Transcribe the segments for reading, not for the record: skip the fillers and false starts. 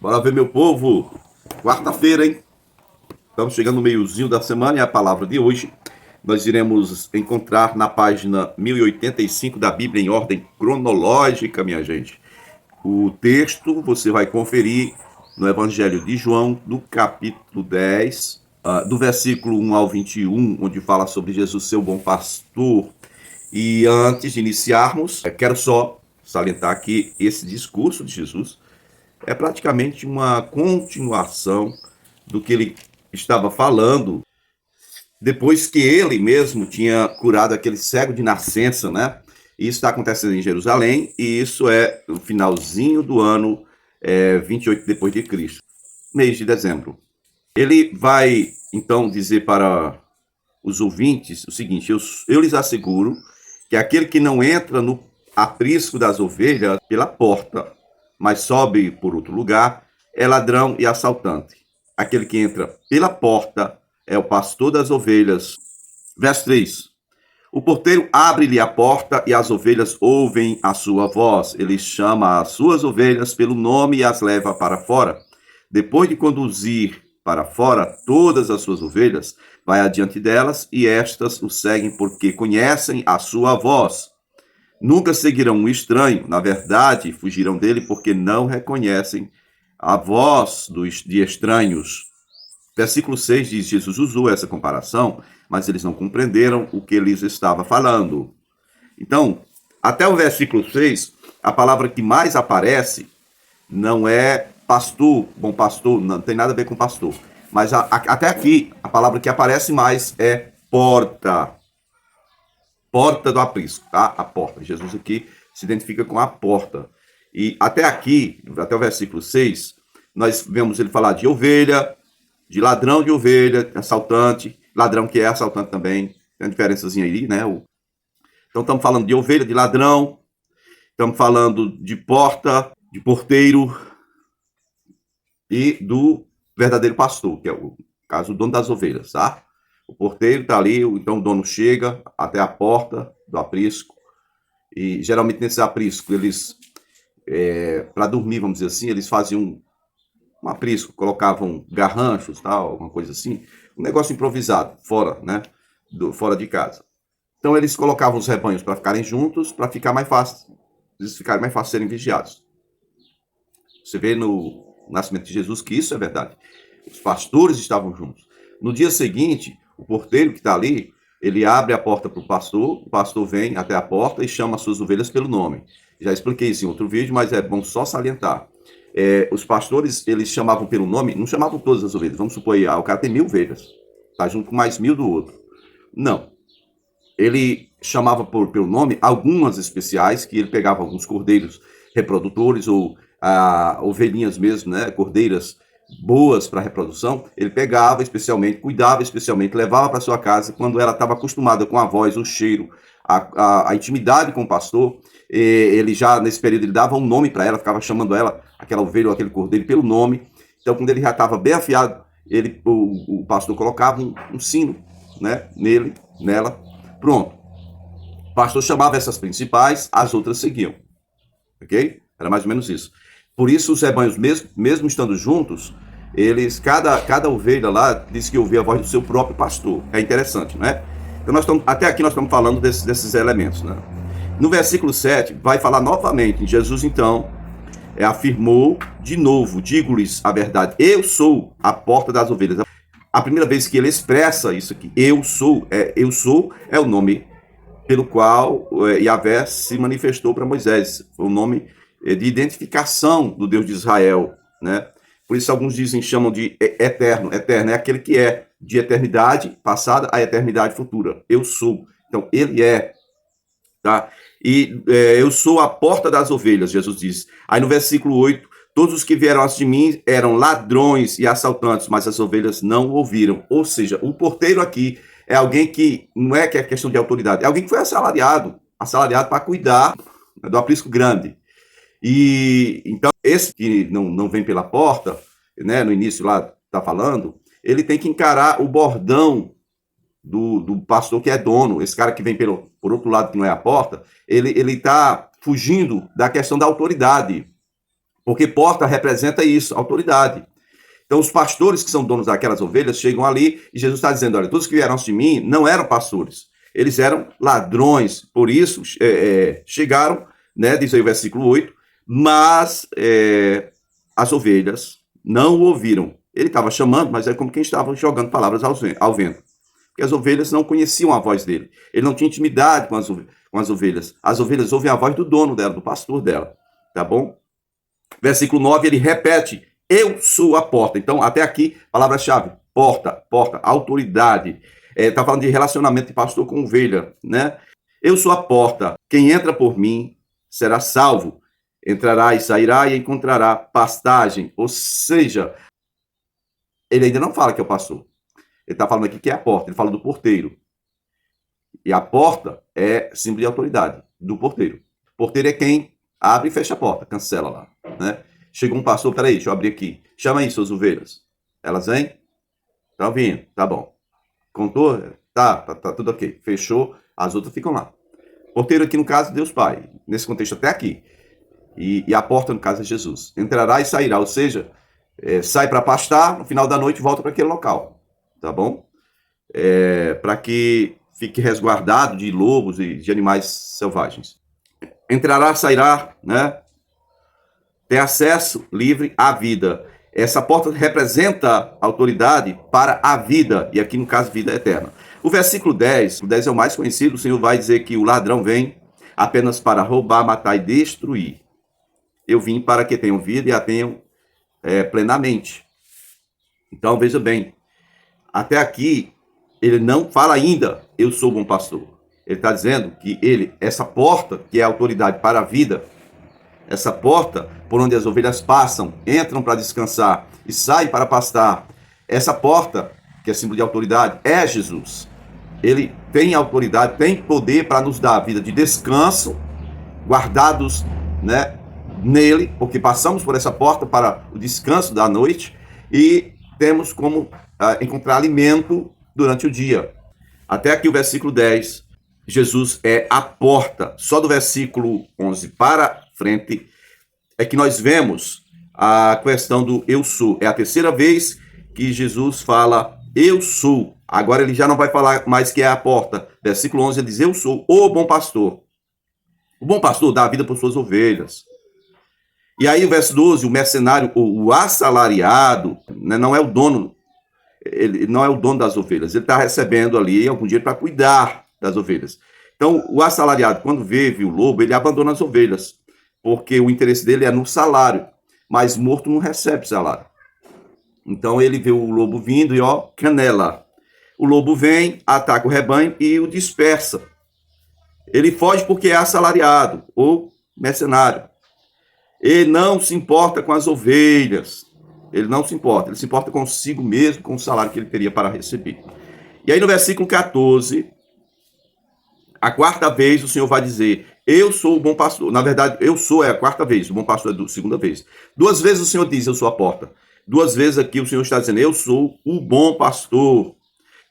Bora ver, meu povo. Quarta-feira, hein? Estamos chegando no meiozinho da semana e a palavra de hoje nós iremos encontrar na página 1085 da Bíblia em ordem cronológica, minha gente. O texto você vai conferir no Evangelho de João, no capítulo 10, do versículo 1 ao 21, onde fala sobre Jesus, seu bom pastor. E antes de iniciarmos, quero só salientar que esse discurso de Jesus é praticamente uma continuação do que ele estava falando depois que ele mesmo tinha curado aquele cego de nascença, né? Isso está acontecendo em Jerusalém e isso é o finalzinho do ano 28 depois de Cristo, mês de dezembro. Ele vai então dizer para os ouvintes o seguinte: eu lhes asseguro que aquele que não entra no aprisco das ovelhas pela porta, mas sobe por outro lugar, é ladrão e assaltante. Aquele que entra pela porta é o pastor das ovelhas. Verso 3. O porteiro abre-lhe a porta e as ovelhas ouvem a sua voz. Ele chama as suas ovelhas pelo nome e as leva para fora. Depois de conduzir para fora todas as suas ovelhas, vai adiante delas e estas o seguem porque conhecem a sua voz. Nunca seguirão um estranho, na verdade, fugirão dele porque não reconhecem a voz de estranhos. Versículo 6 diz: Jesus usou essa comparação, mas eles não compreenderam o que lhes estava falando. Então, até o versículo 6, a palavra que mais aparece não é pastor, bom pastor, não tem nada a ver com pastor. Mas até aqui, a palavra que aparece mais é porta. Porta do aprisco, tá? A porta. Jesus aqui se identifica com a porta. E até aqui, até o versículo 6, nós vemos ele falar de ovelha, de ladrão de ovelha, assaltante, ladrão que é assaltante também. Tem uma diferençazinha aí, né? Então estamos falando de ovelha, de ladrão, estamos falando de porta, de porteiro e do verdadeiro pastor, que é o caso, o dono das ovelhas, tá? O porteiro está ali, então o dono chega até a porta do aprisco, e geralmente nesse aprisco, eles, para dormir, vamos dizer assim, eles faziam um aprisco, colocavam garranchos, tal, alguma coisa assim, um negócio improvisado, fora, né, fora de casa. Então eles colocavam os rebanhos para ficarem juntos, para ficar mais fácil, eles ficarem mais fácil serem vigiados. Você vê no nascimento de Jesus que isso é verdade. Os pastores estavam juntos. No dia seguinte, o porteiro que está ali, ele abre a porta para o pastor vem até a porta e chama as suas ovelhas pelo nome. Já expliquei isso em outro vídeo, mas é bom só salientar. Os pastores, eles chamavam pelo nome, não chamavam todas as ovelhas. Vamos supor aí, o cara tem 1000 ovelhas, tá junto com mais 1000 do outro. Não. Ele chamava pelo nome algumas especiais, que ele pegava alguns cordeiros reprodutores ou ovelhinhas mesmo, né, cordeiras boas para reprodução, ele pegava especialmente, cuidava especialmente, levava para sua casa quando ela estava acostumada com a voz, o cheiro, a intimidade com o pastor. Ele já nesse período ele dava um nome para ela, ficava chamando ela, aquela ovelha ou aquele cordeiro pelo nome. Então quando ele já estava bem afiado, o pastor colocava um sino, né, nela, pronto. O pastor chamava essas principais, as outras seguiam, ok? Era mais ou menos isso. Por isso, os rebanhos, mesmo estando juntos, cada ovelha lá diz que ouvia a voz do seu próprio pastor. É interessante, não é? Então, até aqui nós estamos falando desses elementos, né? No versículo 7, vai falar novamente. Jesus, então, afirmou de novo: digo-lhes a verdade, eu sou a porta das ovelhas. A primeira vez que ele expressa isso aqui, eu sou é o nome pelo qual Yahvé se manifestou para Moisés. Foi o nome de identificação do Deus de Israel, né? Por isso alguns chamam de eterno. Eterno é aquele que é de eternidade passada a eternidade futura. Eu sou. Então, ele é, tá? E eu sou a porta das ovelhas, Jesus diz. Aí no versículo 8, todos os que vieram antes de mim eram ladrões e assaltantes, mas as ovelhas não ouviram. Ou seja, o porteiro aqui é alguém que, não é que é questão de autoridade, é alguém que foi assalariado para cuidar do aprisco grande. E então, esse que não vem pela porta, né, no início lá está falando, ele tem que encarar o bordão do pastor que é dono. Esse cara que vem por outro lado, que não é a porta, ele está fugindo da questão da autoridade. Porque porta representa isso, autoridade. Então, os pastores que são donos daquelas ovelhas chegam ali e Jesus está dizendo: olha, todos que vieram antes de mim não eram pastores, eles eram ladrões, por isso chegaram, né, diz aí o versículo 8, mas as ovelhas não o ouviram. Ele estava chamando, mas é como quem estava jogando palavras ao vento. Porque as ovelhas não conheciam a voz dele. Ele não tinha intimidade com as ovelhas. As ovelhas ouvem a voz do dono dela, do pastor dela. Tá bom? Versículo 9, ele repete: eu sou a porta. Então, até aqui, palavra-chave: porta, porta, autoridade. Está falando de relacionamento de pastor com ovelha, né? Eu sou a porta. Quem entra por mim será salvo. Entrará e sairá e encontrará pastagem. Ou seja, ele ainda não fala que é o pastor. Ele está falando aqui que é a porta. Ele fala do porteiro. E a porta é símbolo de autoridade do porteiro. O porteiro é quem abre e fecha a porta, cancela lá, né? Chegou um pastor, peraí, deixa eu abrir aqui. Chama aí suas ovelhas. Elas vêm? Tá vindo, tá bom. Contou? Tá tudo ok. Fechou, as outras ficam lá. Porteiro aqui no caso, Deus Pai. Nesse contexto até aqui. E a porta no caso é Jesus. Entrará e sairá, ou seja, sai para pastar, no final da noite volta para aquele local. Tá bom? Para que fique resguardado de lobos e de animais selvagens. Entrará, sairá, né? Tem acesso livre à vida. Essa porta representa autoridade para a vida, e aqui no caso, vida eterna. O versículo 10, o 10 é o mais conhecido, o Senhor vai dizer que o ladrão vem apenas para roubar, matar e destruir. Eu vim para que tenham vida e a tenham plenamente. Então, veja bem, até aqui, ele não fala ainda, eu sou bom pastor. Ele está dizendo que essa porta, que é a autoridade para a vida, essa porta por onde as ovelhas passam, entram para descansar e saem para pastar, essa porta, que é símbolo de autoridade, é Jesus. Ele tem autoridade, tem poder para nos dar a vida de descanso, guardados, né, nele, porque passamos por essa porta para o descanso da noite e temos como encontrar alimento durante o dia. Até aqui o versículo 10, Jesus é a porta. Só do versículo 11 para frente é que nós vemos a questão do eu sou. É a terceira vez que Jesus fala eu sou. Agora ele já não vai falar mais que é a porta. Versículo 11 ele diz: eu sou o bom pastor. O bom pastor dá a vida por suas ovelhas. E aí o verso 12, o mercenário, o assalariado, né, não é o dono, ele não é o dono das ovelhas. Ele está recebendo ali algum dinheiro para cuidar das ovelhas. Então o assalariado, quando vive o lobo, ele abandona as ovelhas, porque o interesse dele é no salário, mas morto não recebe salário. Então ele vê o lobo vindo e canela. O lobo vem, ataca o rebanho e o dispersa. Ele foge porque é assalariado ou mercenário. Ele não se importa com as ovelhas. Ele não se importa. Ele se importa consigo mesmo, com o salário que ele teria para receber. E aí no versículo 14, a quarta vez o Senhor vai dizer: eu sou o bom pastor. Na verdade, eu sou é a quarta vez, o bom pastor é a segunda vez. Duas vezes o Senhor diz: eu sou a porta. Duas vezes aqui o Senhor está dizendo: eu sou o bom pastor.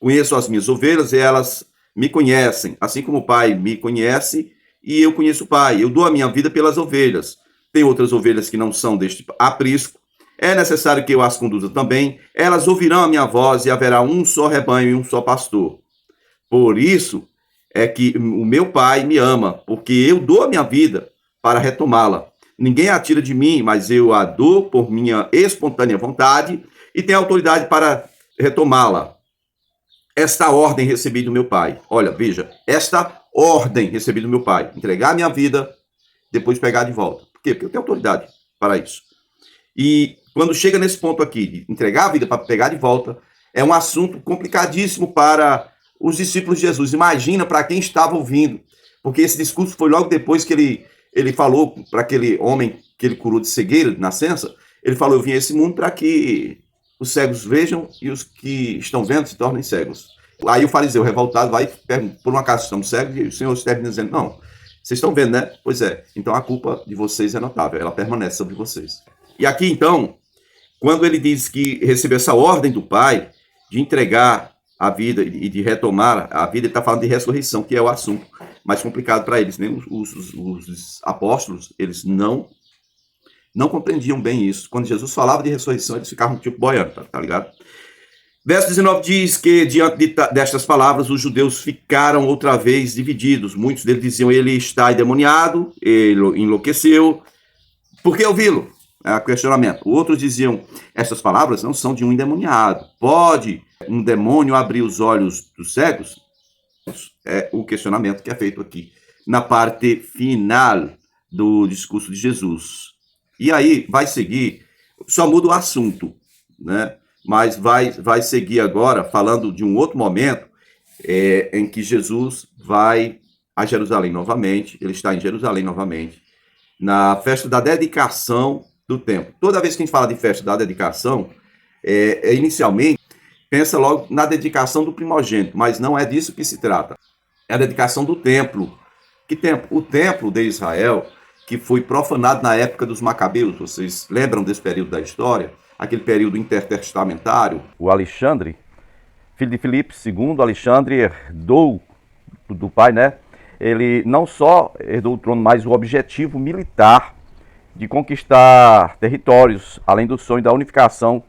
Conheço as minhas ovelhas e elas me conhecem. Assim como o Pai me conhece e eu conheço o Pai. Eu dou a minha vida pelas ovelhas. Tem outras ovelhas que não são deste aprisco. É necessário que eu as conduza também. Elas ouvirão a minha voz e haverá um só rebanho e um só pastor. Por isso é que o meu Pai me ama, porque eu dou a minha vida para retomá-la. Ninguém a tira de mim, mas eu a dou por minha espontânea vontade e tenho autoridade para retomá-la. Esta ordem recebi do meu Pai. Olha, veja, esta ordem recebi do meu Pai. Entregar a minha vida, depois pegar de volta. Por quê? Porque eu tenho autoridade para isso. E quando chega nesse ponto aqui, de entregar a vida para pegar de volta, é um assunto complicadíssimo para os discípulos de Jesus. Imagina para quem estava ouvindo, porque esse discurso foi logo depois que ele falou para aquele homem que ele curou de cegueira, de nascença. Ele falou: eu vim a esse mundo para que os cegos vejam e os que estão vendo se tornem cegos. Aí o fariseu revoltado vai e pergunta: por um acaso estamos cegos? E o Senhor termina dizendo: não, vocês estão vendo, né? Pois é, então a culpa de vocês é notável, ela permanece sobre vocês. E aqui então, quando ele diz que recebeu essa ordem do Pai de entregar a vida e de retomar a vida, ele está falando de ressurreição, que é o assunto mais complicado para eles. Nem os apóstolos, eles não não compreendiam bem isso. Quando Jesus falava de ressurreição, eles ficavam tipo boiando, tá ligado? Verso 19 diz que, diante destas palavras, os judeus ficaram outra vez divididos. Muitos deles diziam, ele está endemoniado, ele enlouqueceu. Por que ouvi-lo? É questionamento. Outros diziam, essas palavras não são de um endemoniado. Pode um demônio abrir os olhos dos cegos? É o questionamento que é feito aqui, na parte final do discurso de Jesus. E aí vai seguir, só muda o assunto, né? Mas vai seguir agora falando de um outro momento em que Jesus vai a Jerusalém novamente, ele está em Jerusalém novamente, na festa da dedicação do templo. Toda vez que a gente fala de festa da dedicação, inicialmente, pensa logo na dedicação do primogênito, mas não é disso que se trata. É a dedicação do templo. Que templo? O templo de Israel, que foi profanado na época dos Macabeus. Vocês lembram desse período da história? Aquele período intertestamentário. O Alexandre, filho de Filipe II, Alexandre herdou do pai, né? Ele não só herdou o trono, mas o objetivo militar de conquistar territórios, além do sonho da unificação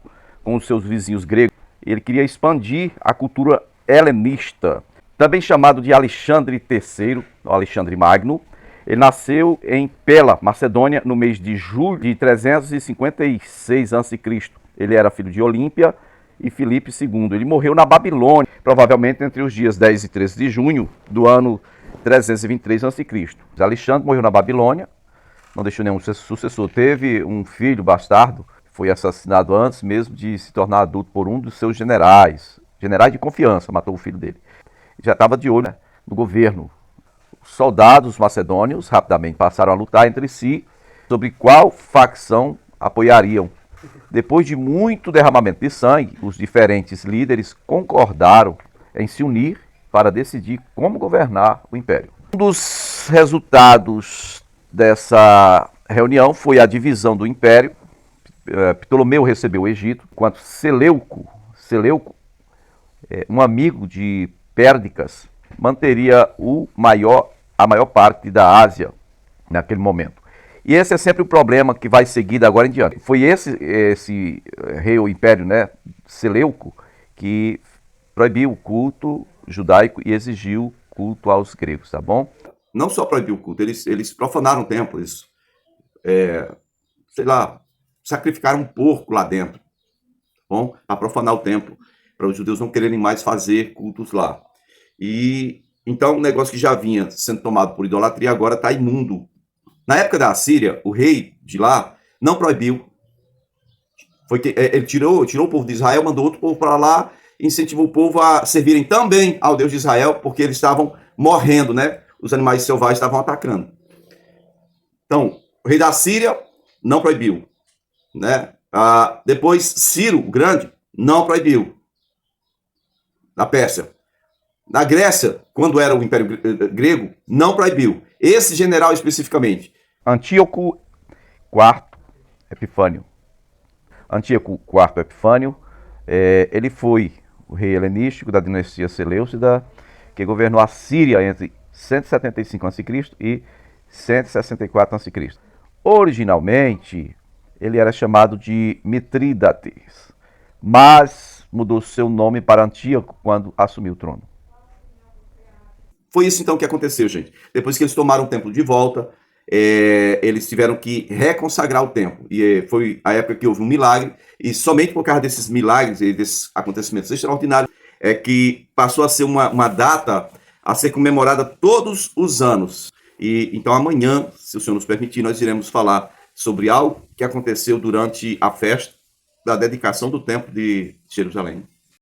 com os seus vizinhos gregos. Ele queria expandir a cultura helenista, também chamado de Alexandre III, Alexandre Magno. Ele nasceu em Pela, Macedônia, no mês de julho de 356 a.C. Ele era filho de Olímpia e Filipe II. Ele morreu na Babilônia, provavelmente entre os dias 10 e 13 de junho do ano 323 a.C. Alexandre morreu na Babilônia, não deixou nenhum sucessor. Teve um filho bastardo, foi assassinado antes mesmo de se tornar adulto por um dos seus generais de confiança, matou o filho dele. Já estava de olho, né, no governo. Os soldados macedônios rapidamente passaram a lutar entre si sobre qual facção apoiariam. Depois de muito derramamento de sangue, os diferentes líderes concordaram em se unir para decidir como governar o império. Um dos resultados dessa reunião foi a divisão do império. Ptolomeu recebeu o Egito, enquanto Seleuco, um amigo de Pérdiccas, manteria a maior parte da Ásia naquele momento. E esse é sempre o problema que vai seguir da agora em diante. Foi esse rei ou império, né, Seleuco, que proibiu o culto judaico e exigiu culto aos gregos, tá bom? Não só proibiu o culto, eles profanaram o templo, eles, sacrificaram um porco lá dentro, tá bom? Para profanar o templo, para os judeus não quererem mais fazer cultos lá. E então, um negócio que já vinha sendo tomado por idolatria, agora está imundo. Na época da Assíria, o rei de lá não proibiu. Foi que ele tirou o povo de Israel, mandou outro povo para lá, incentivou o povo a servirem também ao Deus de Israel, porque eles estavam morrendo, né? Os animais selvagens estavam atacando. Então, o rei da Síria não proibiu, né? Depois, Ciro, o Grande, não proibiu. Na Pérsia. Na Grécia, quando era o Império Grego, não proibiu. Esse general especificamente. Antíoco IV Epifânio. Antíoco IV Epifânio, ele foi o rei helenístico da dinastia Seleucida, que governou a Síria entre 175 a.C. e 164 a.C. Originalmente, ele era chamado de Mitrídates, mas mudou seu nome para Antíoco quando assumiu o trono. Foi isso então que aconteceu, gente. Depois que eles tomaram o templo de volta, eles tiveram que reconsagrar o templo. E foi a época que houve um milagre, e somente por causa desses milagres e desses acontecimentos extraordinários é que passou a ser uma data a ser comemorada todos os anos. E então amanhã, se o Senhor nos permitir, nós iremos falar sobre algo que aconteceu durante a festa da dedicação do templo de Jerusalém.